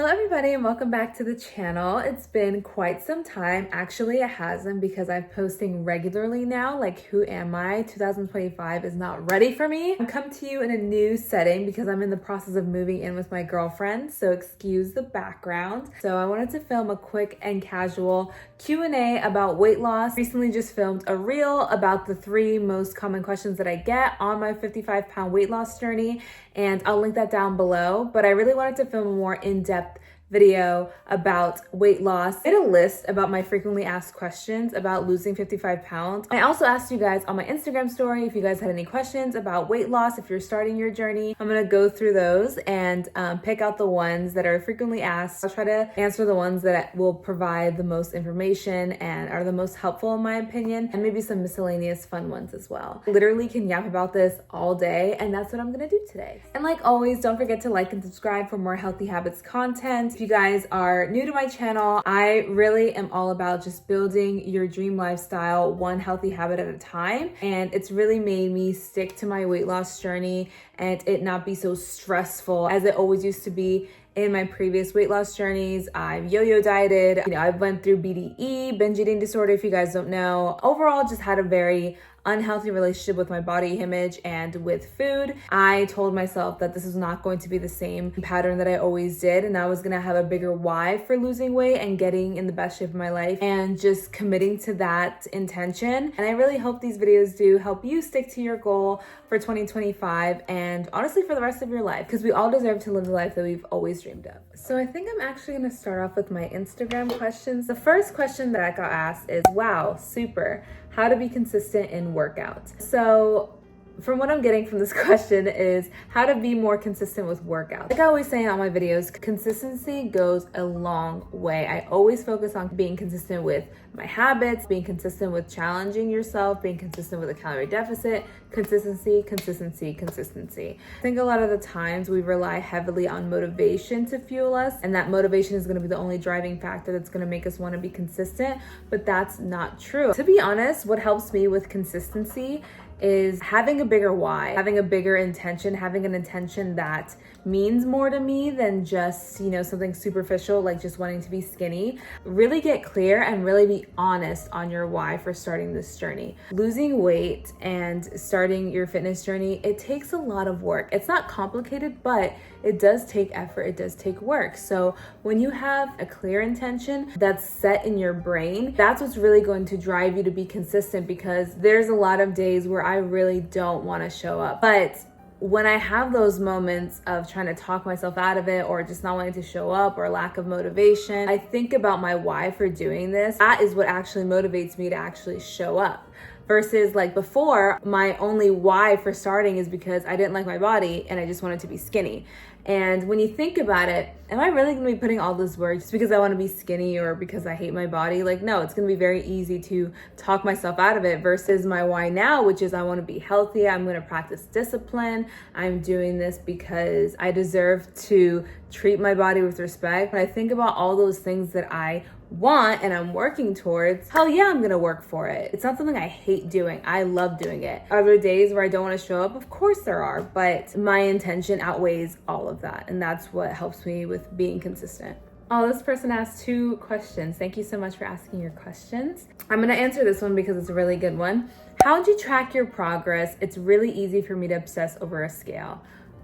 Hello everybody and welcome back to the channel. It's been quite some time. Actually, it hasn't because I'm posting regularly now. Like, who am I? 2025 is not ready for me. I'm come to you in a new setting because I'm in the process of moving in with my girlfriend, so excuse the background. So I wanted to film a quick and casual Q&A about weight loss. Recently just filmed a reel about the 3 most common questions that I get on my 55-pound weight loss journey, and I'll link that down below. But I really wanted to film a more in-depth video about weight loss. I made a list about my frequently asked questions about losing 55 pounds. I also asked you guys on my Instagram story if you guys had any questions about weight loss, if you're starting your journey. I'm gonna go through those and pick out the ones that are frequently asked. I'll try to answer the ones that will provide the most information and are the most helpful in my opinion, and maybe some miscellaneous fun ones as well. I literally can yap about this all day, and that's what I'm gonna do today. And like always, don't forget to like and subscribe for more healthy habits content. If you guys are new to my channel, I really am all about just building your dream lifestyle one healthy habit at a time. And it's really made me stick to my weight loss journey and it not be so stressful as it always used to be in my previous weight loss journeys. I've yo-yo dieted, I went through BDE, binge eating disorder, if you guys don't know. Overall, just had a very unhealthy relationship with my body image and with food. I told myself that this is not going to be the same pattern that I always did, and I was gonna have a bigger why for losing weight and getting in the best shape of my life and just committing to that intention. And I really hope these videos do help you stick to your goal for 2025 and honestly for the rest of your life, because we all deserve to live the life that we've always dreamed of. So I think I'm actually gonna start off with my Instagram questions. The first question that I got asked is, wow, super, how to be consistent in workout. So from what I'm getting from this question is how to be more consistent with workouts. Like I always say in all my videos, consistency goes a long way. I always focus on being consistent with my habits, being consistent with challenging yourself, being consistent with a calorie deficit, consistency, consistency, consistency. I think a lot of the times we rely heavily on motivation to fuel us, and that motivation is gonna be the only driving factor that's gonna make us wanna be consistent, but that's not true. To be honest, what helps me with consistency is having a bigger why, having a bigger intention, having an intention that means more to me than just, something superficial like just wanting to be skinny. Really get clear and really be honest on your why for starting this journey. Losing weight and starting your fitness journey, it takes a lot of work. It's not complicated, but it does take effort, it does take work. So when you have a clear intention that's set in your brain, that's what's really going to drive you to be consistent, because there's a lot of days where I really don't want to show up. But when I have those moments of trying to talk myself out of it or just not wanting to show up or lack of motivation, I think about my why for doing this. That is what actually motivates me to actually show up. Versus like before, my only why for starting is because I didn't like my body and I just wanted to be skinny. And when you think about it, am I really gonna be putting all this work just because I wanna be skinny or because I hate my body? Like, no, it's gonna be very easy to talk myself out of it versus my why now, which is I wanna be healthy, I'm gonna practice discipline, I'm doing this because I deserve to treat my body with respect. When I think about all those things that I want and I'm working towards, hell yeah, I'm gonna work for it. It's not something I hate doing. I love doing it. Are there days where I don't want to show up? Of course there are, but my intention outweighs all of that, and that's what helps me with being consistent. Oh, this person asked 2 questions. Thank you so much for asking your questions. I'm gonna answer this one because it's a really good one. How'd you track your progress? It's really easy for me to obsess over a scale.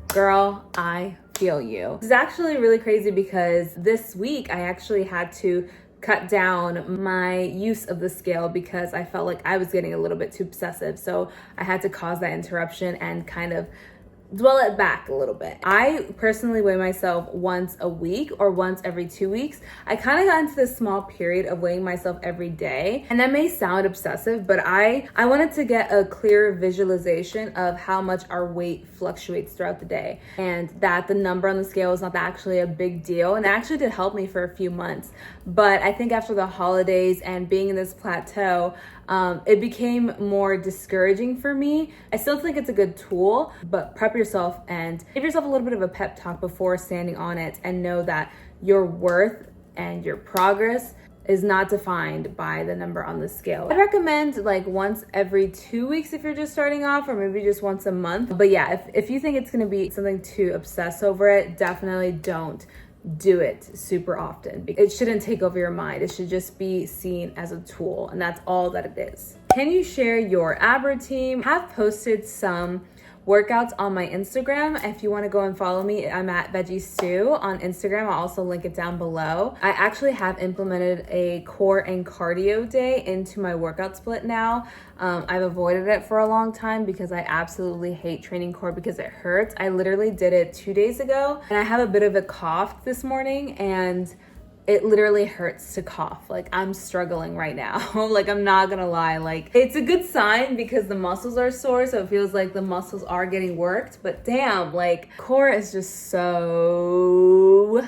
Girl, I feel you. This is actually really crazy because this week I actually had to cut down my use of the scale because I felt like I was getting a little bit too obsessive. So I had to cause that interruption and kind of dwell it back a little bit. I personally weigh myself once a week or once every 2 weeks. I kind of got into this small period of weighing myself every day, and that may sound obsessive, but I wanted to get a clear visualization of how much our weight fluctuates throughout the day, and that the number on the scale is not actually a big deal. And it actually did help me for a few months, but I think after the holidays and being in this plateau, it became more discouraging for me. I still think it's a good tool, but prep yourself and give yourself a little bit of a pep talk before standing on it, and know that your worth and your progress is not defined by the number on the scale. I recommend like once every 2 weeks if you're just starting off, or maybe just once a month. But yeah, if you think it's gonna be something to obsess over, it definitely don't do it super often. It shouldn't take over your mind. It should just be seen as a tool, and that's all that it is. Can you share your ab routine? I have posted some workouts on my Instagram. If you want to go and follow me, I'm at Veggie Stew on Instagram. I'll also link it down below. I actually have implemented a core and cardio day into my workout split now. I've avoided it for a long time because I absolutely hate training core because it hurts. I literally did it 2 days ago, and I have a bit of a cough this morning, and it literally hurts to cough. Like, I'm struggling right now. Like, I'm not gonna lie. Like, it's a good sign because the muscles are sore, so it feels like the muscles are getting worked. But damn, like, core is just so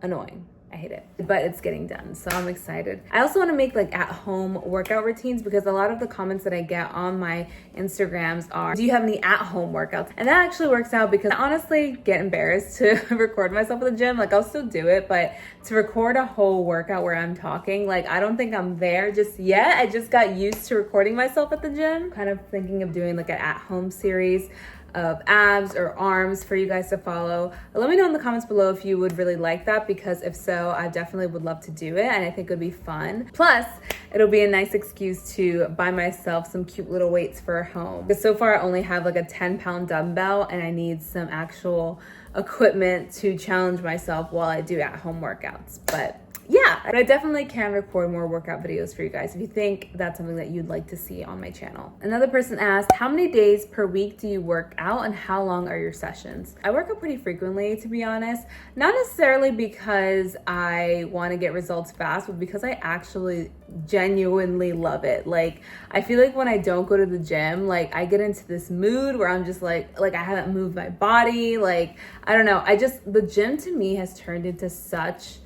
annoying. I hate it, but it's getting done, so I'm excited. I also want to make like at-home workout routines because a lot of the comments that I get on my Instagrams are, do you have any at-home workouts? And that actually works out because I honestly get embarrassed to record myself at the gym. Like, I'll still do it, but to record a whole workout where I'm talking, like, I don't think I'm there just yet. I just got used to recording myself at the gym. Kind of thinking of doing like an at-home series of abs or arms for you guys to follow. Let me know in the comments below if you would really like that, because if so, I definitely would love to do it, and I think it would be fun. Plus, it'll be a nice excuse to buy myself some cute little weights for home. Because so far I only have like a 10-pound dumbbell, and I need some actual equipment to challenge myself while I do at-home workouts. But yeah, but I definitely can record more workout videos for you guys if you think that's something that you'd like to see on my channel. Another person asked, how many days per week do you work out and how long are your sessions? I work out pretty frequently, to be honest. Not necessarily because I want to get results fast, but because I actually genuinely love it. Like, I feel like when I don't go to the gym, like, I get into this mood where I'm just like I haven't moved my body. Like, I don't know. The gym to me has turned into such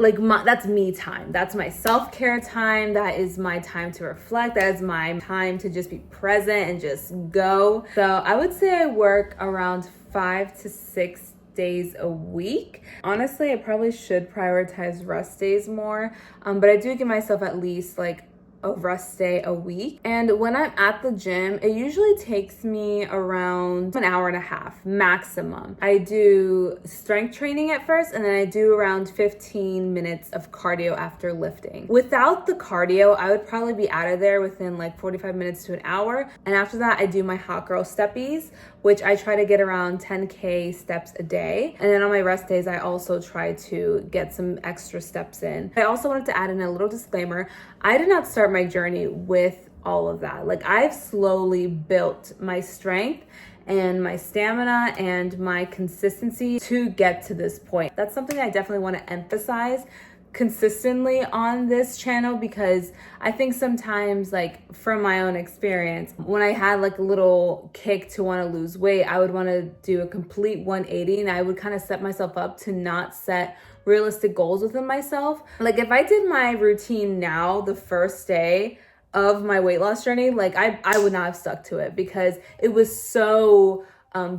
that's me time. That's my self-care time. That is my time to reflect. That is my time to just be present and just go. So I would say I work around 5 to 6 days a week. Honestly, I probably should prioritize rest days more, but I do give myself at least like a rest day a week. And when I'm at the gym, it usually takes me around an hour and a half maximum. I do strength training at first, and then I do around 15 minutes of cardio after lifting. Without the cardio, I would probably be out of there within like 45 minutes to an hour. And after that, I do my hot girl steppies, which I try to get around 10K steps a day. And then on my rest days, I also try to get some extra steps in. I also wanted to add in a little disclaimer. I did not start my journey with all of that. Like, I've slowly built my strength and my stamina and my consistency to get to this point. That's something I definitely want to emphasize consistently on this channel, because I think sometimes, like, from my own experience, when I had like a little kick to want to lose weight, I would want to do a complete 180, and I would kind of set myself up to not set realistic goals within myself. Like, if I did my routine now the first day of my weight loss journey, like, I would not have stuck to it because it was so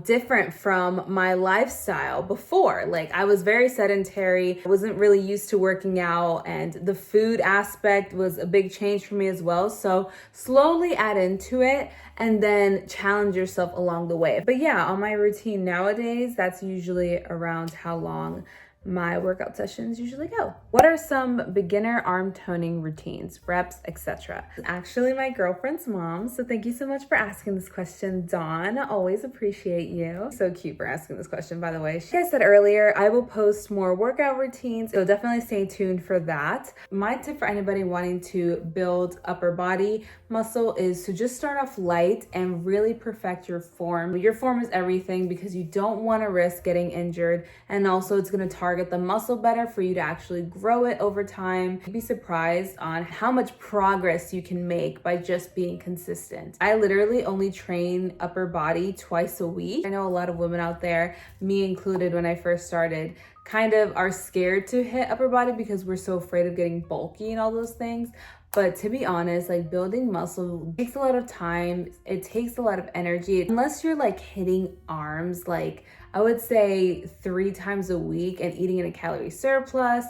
different from my lifestyle before. Like, I was very sedentary. I wasn't really used to working out, and the food aspect was a big change for me as well. So slowly add into it and then challenge yourself along the way. But yeah, on my routine nowadays, that's usually around how long my workout sessions usually go. What are some beginner arm toning routines, reps, etc.? Actually, my girlfriend's mom, so thank you so much for asking this question, Dawn. Always appreciate you. So cute for asking this question, by the way. Like I said earlier, I will post more workout routines, so definitely stay tuned for that. My tip for anybody wanting to build upper body muscle is to just start off light and really perfect your form. Your form is everything because you don't want to risk getting injured, and also it's going to target the muscle better for you to actually grow it over time. You'd be surprised on how much progress you can make by just being consistent. I literally only train upper body twice a week. I know a lot of women out there, me included when I first started, kind of are scared to hit upper body because we're so afraid of getting bulky and all those things. But to be honest, like, building muscle takes a lot of time. It takes a lot of energy. Unless you're like hitting arms, like, I would say 3 times a week and eating in a calorie surplus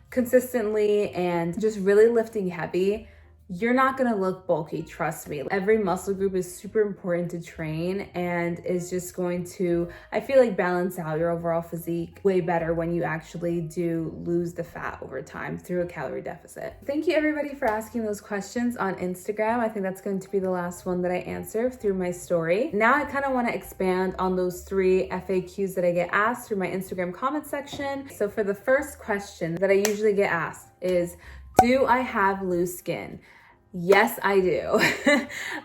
consistently and just really lifting heavy, you're not gonna look bulky, trust me. Every muscle group is super important to train and is just going to, I feel like, balance out your overall physique way better when you actually do lose the fat over time through a calorie deficit. Thank you everybody for asking those questions on Instagram. I think that's going to be the last one that I answer through my story. Now I kind of want to expand on those 3 FAQs that I get asked through my Instagram comment section. So for the first question that I usually get asked is, do I have loose skin? Yes, I do.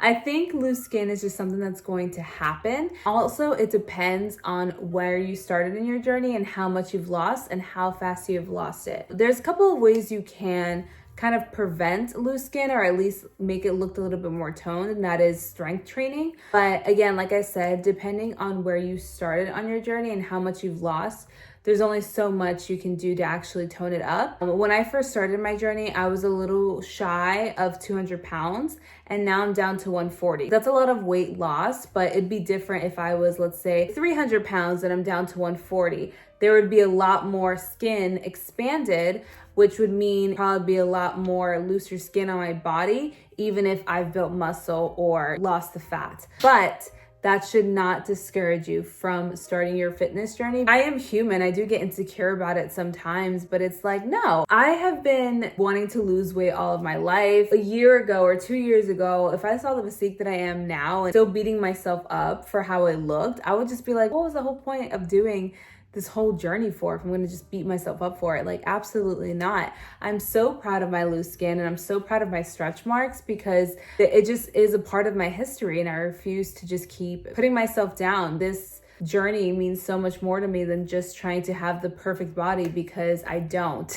I think loose skin is just something that's going to happen. Also, it depends on where you started in your journey and how much you've lost and how fast you've lost it. There's a couple of ways you can kind of prevent loose skin, or at least make it look a little bit more toned, and that is strength training. But again, like I said, depending on where you started on your journey and how much you've lost, there's only so much you can do to actually tone it up. When I first started my journey, I was a little shy of 200 pounds, and now I'm down to 140. That's a lot of weight loss, but it'd be different if I was, let's say, 300 pounds and I'm down to 140. There would be a lot more skin expanded, which would mean probably be a lot more looser skin on my body, even if I've built muscle or lost the fat. But that should not discourage you from starting your fitness journey. I am human. I do get insecure about it sometimes, but it's like, no, I have been wanting to lose weight all of my life. A year ago or 2 years ago, if I saw the physique that I am now and still beating myself up for how I looked, I would just be like, what was the whole point of doing this whole journey for if I'm going to just beat myself up for it? Like, absolutely not. I'm so proud of my loose skin, and I'm so proud of my stretch marks, because it just is a part of my history, and I refuse to just keep putting myself down. This journey means so much more to me than just trying to have the perfect body, because I don't.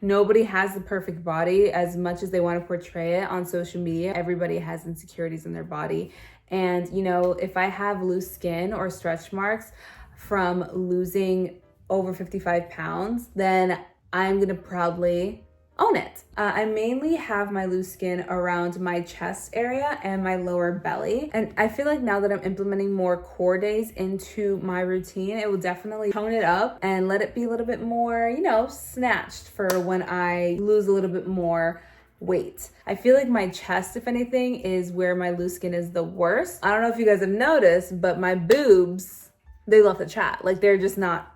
Nobody has the perfect body as much as they want to portray it on social media. Everybody has insecurities in their body. And, you know, if I have loose skin or stretch marks from losing over 55 pounds, then I'm gonna proudly own it. I mainly have my loose skin around my chest area and my lower belly. And I feel like now that I'm implementing more core days into my routine, it will definitely tone it up and let it be a little bit more, you know, snatched for when I lose a little bit more weight. I feel like my chest, if anything, is where my loose skin is the worst. I don't know if you guys have noticed, but my boobs, they left the chat. Like, they're just not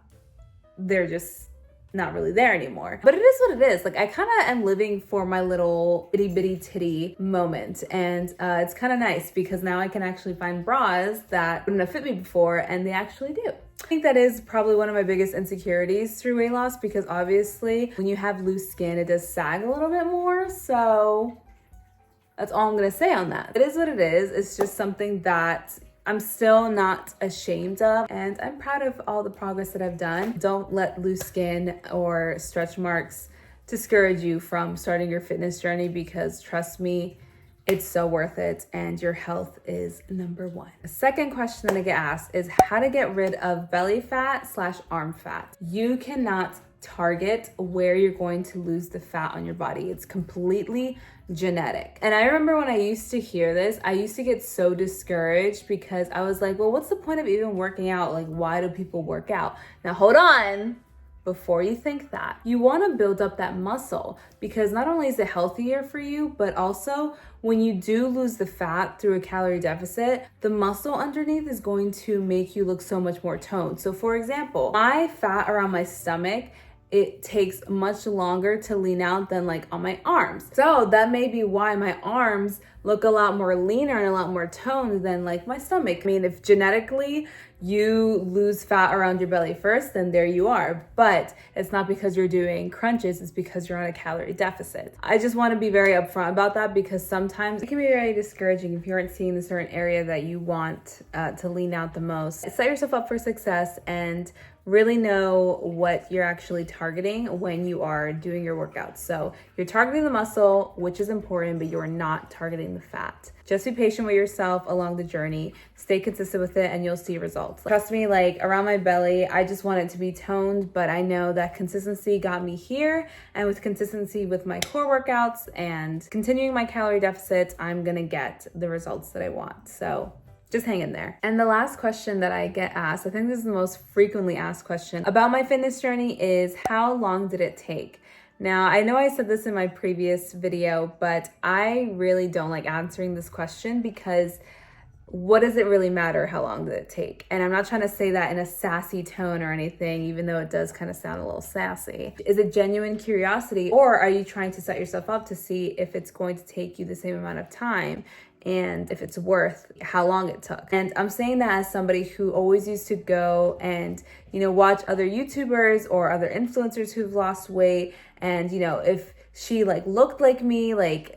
really there anymore. But it is what it is. Like, I kind of am living for my little itty bitty titty moment. And it's kind of nice, because now I can actually find bras that wouldn't have fit me before, and they actually do. I think that is probably one of my biggest insecurities through weight loss, because obviously when you have loose skin, it does sag a little bit more. So that's all I'm gonna say on that. It is what it is. It's just something that I'm still not ashamed of, and I'm proud of all the progress that I've done. Don't let loose skin or stretch marks discourage you from starting your fitness journey, because trust me, it's so worth it, and your health is number one. The second question that I get asked is how to get rid of belly fat / arm fat. You cannot target where you're going to lose the fat on your body. It's completely genetic. And I remember when I used to hear this, I used to get so discouraged, because I was like, well, what's the point of even working out? Like, why do people work out? Now, hold on. Before you think that, you want to build up that muscle, because not only is it healthier for you, but also when you do lose the fat through a calorie deficit, the muscle underneath is going to make you look so much more toned. So for example, my fat around my stomach, it takes much longer to lean out than like on my arms. So that may be why my arms look a lot more leaner and a lot more toned than like my stomach. I mean, if genetically you lose fat around your belly first, then there you are. But it's not because you're doing crunches, it's because you're on a calorie deficit. I just want to be very upfront about that, because sometimes it can be very discouraging if you aren't seeing the certain area that you want to lean out the most. Set yourself up for success and really know what you're actually targeting when you are doing your workouts. So you're targeting the muscle, which is important, but you're not targeting the fat. Just be patient with yourself along the journey, stay consistent with it, and you'll see results. Trust me, like around my belly, I just want it to be toned, but I know that consistency got me here, and with consistency with my core workouts and continuing my calorie deficits, I'm gonna get the results that I want. So just hang in there. And the last question that I get asked, I think this is the most frequently asked question about my fitness journey, is how long did it take? Now, I know I said this in my previous video, but I really don't like answering this question because what does it really matter? How long did it take? And I'm not trying to say that in a sassy tone or anything, even though it does kind of sound a little sassy. Is it genuine curiosity, or are you trying to set yourself up to see if it's going to take you the same amount of time and if it's worth how long it took? And I'm saying that as somebody who always used to go and, watch other YouTubers or other influencers who've lost weight, and, if she looked like me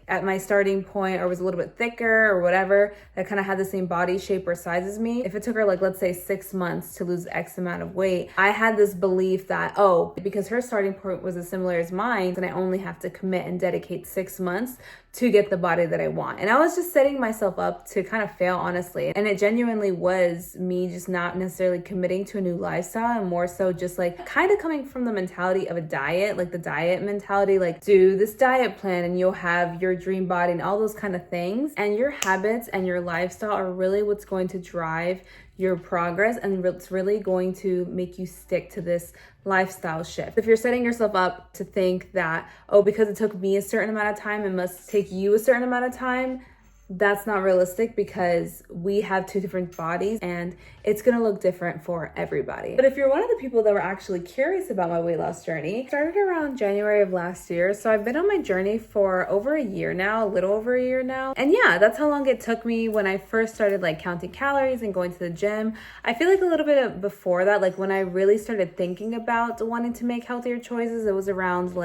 at my starting point, or was a little bit thicker or whatever, that kind of had the same body shape or size as me. If it took her let's say 6 months to lose X amount of weight, I had this belief that, oh, because her starting point was as similar as mine, then I only have to commit and dedicate 6 months to get the body that I want. And I was just setting myself up to kind of fail, honestly. And it genuinely was me just not necessarily committing to a new lifestyle, and more so just kind of coming from the mentality of a diet, the diet mentality, do this diet plan and you'll have your dream body and all those kind of things. And your habits and your lifestyle are really what's going to drive your progress, and it's really going to make you stick to this lifestyle shift. If you're setting yourself up to think that, oh, because it took me a certain amount of time, it must take you a certain amount of time, that's not realistic, because we have two different bodies and it's gonna look different for everybody. But if you're one of the people that were actually curious about my weight loss journey, it started around January of last year. So I've been on my journey for over a year now, a little over a year now. And yeah, that's how long it took me when I first started counting calories and going to the gym. I feel a little bit before that, when I really started thinking about wanting to make healthier choices, it was around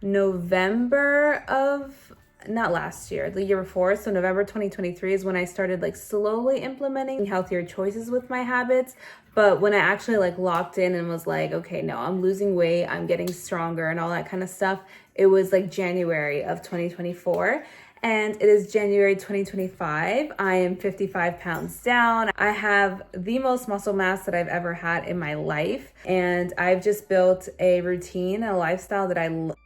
November of, not last year, the year before. So November 2023 is when I started slowly implementing healthier choices with my habits. But when I actually locked in and was okay, no, I'm losing weight, I'm getting stronger and all that kind of stuff, it was January of 2024. And it is January 2025. I am 55 pounds down. I have the most muscle mass that I've ever had in my life. And I've just built a routine, a lifestyle that I love.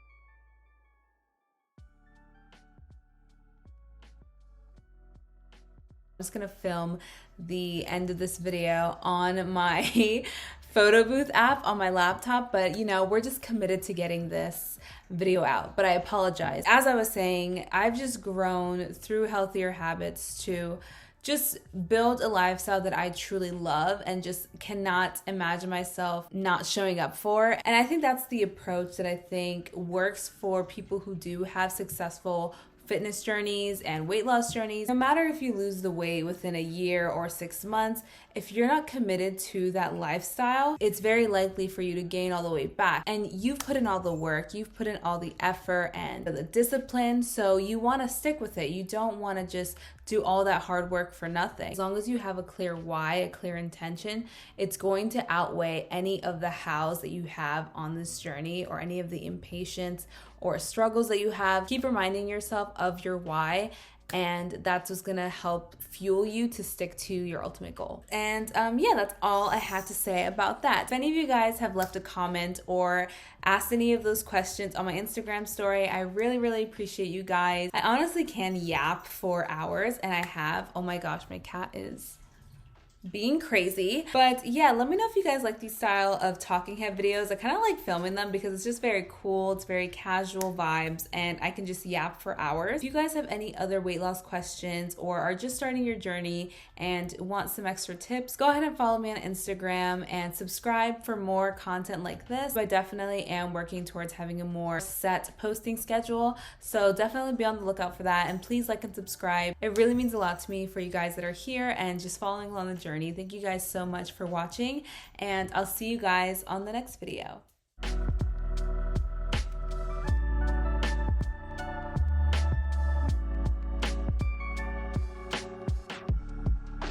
I'm just gonna film the end of this video on my photo booth app on my laptop, but we're just committed to getting this video out. But I apologize. As I was saying, I've just grown through healthier habits to just build a lifestyle that I truly love and just cannot imagine myself not showing up for. And I think that's the approach that I think works for people who do have successful fitness journeys and weight loss journeys. No matter if you lose the weight within a year or 6 months, if you're not committed to that lifestyle, it's very likely for you to gain all the weight back. And you've put in all the work, you've put in all the effort and the discipline, so you want to stick with it. You don't want to just do all that hard work for nothing. As long as you have a clear why, a clear intention, it's going to outweigh any of the hows that you have on this journey, or any of the impatience or struggles that you have. Keep reminding yourself of your why, and that's what's gonna help fuel you to stick to your ultimate goal. And yeah, that's all I had to say about that. If any of you guys have left a comment or asked any of those questions on my Instagram story, I really, really appreciate you guys. I honestly can yap for hours, and I have. Oh my gosh, my cat is being crazy. But yeah, let me know if you guys like these style of talking head videos. I kind of like filming them because it's just very cool. It's very casual vibes, and I can just yap for hours. If you guys have any other weight loss questions or are just starting your journey and want some extra tips, go ahead and follow me on Instagram and subscribe for more content like this. I definitely am working towards having a more set posting schedule, so definitely be on the lookout for that. And please like and subscribe. It really means a lot to me for you guys that are here and just following along the journey. Thank you guys so much for watching, and I'll see you guys on the next video.